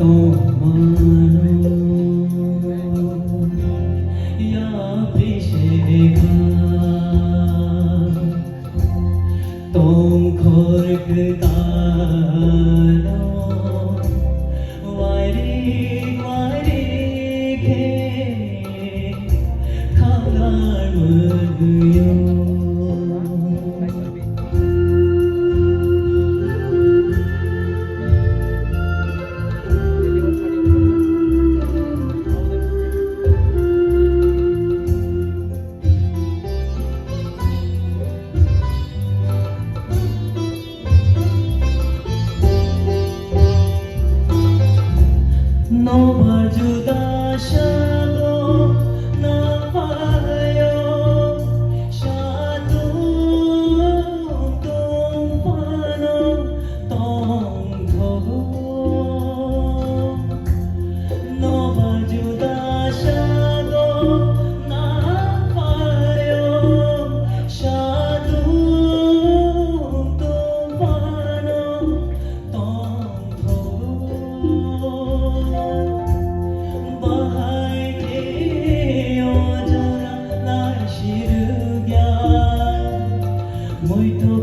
tomano ya bishega tom khor kdano wari wari khe khalar mudyo Nova juda shado na payo shadu tum pano tong thogo Nova juda shado na payo shadu tum pano tong thogo Muito